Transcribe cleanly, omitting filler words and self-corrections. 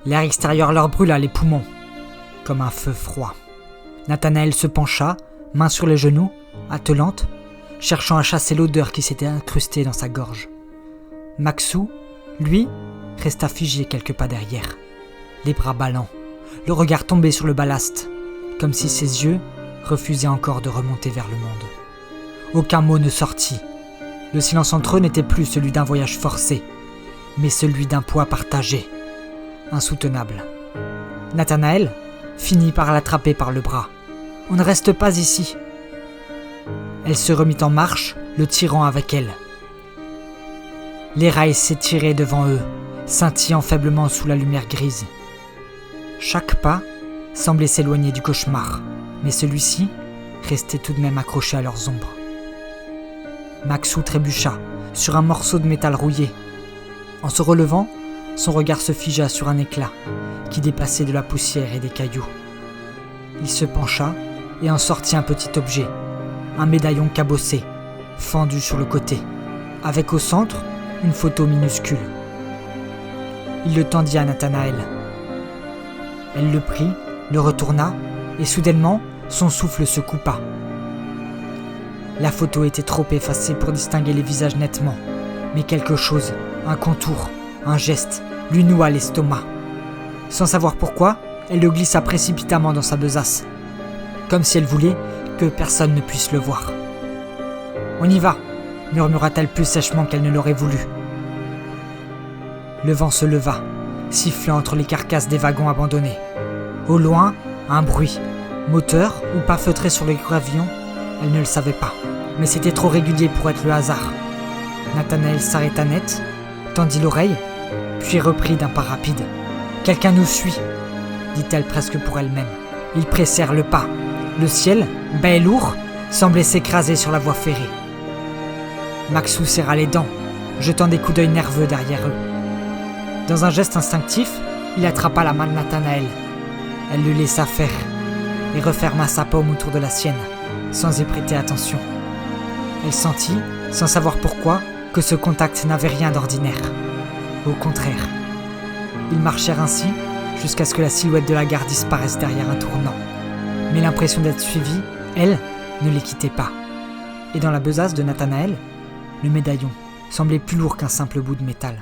L'air extérieur leur brûla les poumons, comme un feu froid. Nathanaël se pencha, main sur les genoux, attelante, cherchant à chasser l'odeur qui s'était incrustée dans sa gorge. Maxou, lui, resta figé quelques pas derrière, les bras ballants, le regard tombé sur le ballast, comme si ses yeux refusaient encore de remonter vers le monde. Aucun mot ne sortit. Le silence entre eux n'était plus celui d'un voyage forcé, mais celui d'un poids partagé, insoutenable. Nathanaël finit par l'attraper par le bras. « On ne reste pas ici !» Elle se remit en marche, le tirant avec elle. Les rails s'étiraient devant eux, scintillant faiblement sous la lumière grise. Chaque pas semblait s'éloigner du cauchemar, mais celui-ci restait tout de même accroché à leurs ombres. Maxou trébucha sur un morceau de métal rouillé. En se relevant, son regard se figea sur un éclat qui dépassait de la poussière et des cailloux. Il se pencha et en sortit un petit objet, un médaillon cabossé, fendu sur le côté, avec au centre une photo minuscule. Il le tendit à Nathanaël. Elle le prit, le retourna, et soudainement, son souffle se coupa. La photo était trop effacée pour distinguer les visages nettement, mais quelque chose, un contour, un geste, lui noua l'estomac. Sans savoir pourquoi, elle le glissa précipitamment dans sa besace, comme si elle voulait que personne ne puisse le voir. « On y va !» murmura-t-elle plus sèchement qu'elle ne l'aurait voulu. Le vent se leva, sifflant entre les carcasses des wagons abandonnés. Au loin, un bruit, moteur ou pas feutré sur les gravillons, elle ne le savait pas, mais c'était trop régulier pour être le hasard. Nathanaël s'arrêta net, tendit l'oreille, puis reprit d'un pas rapide. « Quelqu'un nous suit !» dit-elle presque pour elle-même. Ils pressèrent le pas. Le ciel, bas et lourd, semblait s'écraser sur la voie ferrée. Maxou serra les dents, jetant des coups d'œil nerveux derrière eux. Dans un geste instinctif, il attrapa la main de Nathanaël. Elle le laissa faire et referma sa paume autour de la sienne, sans y prêter attention. Elle sentit, sans savoir pourquoi, que ce contact n'avait rien d'ordinaire. Au contraire. Ils marchèrent ainsi jusqu'à ce que la silhouette de la gare disparaisse derrière un tournant. Mais l'impression d'être suivie, elle, ne les quittait pas. Et dans la besace de Nathanaël, le médaillon semblait plus lourd qu'un simple bout de métal.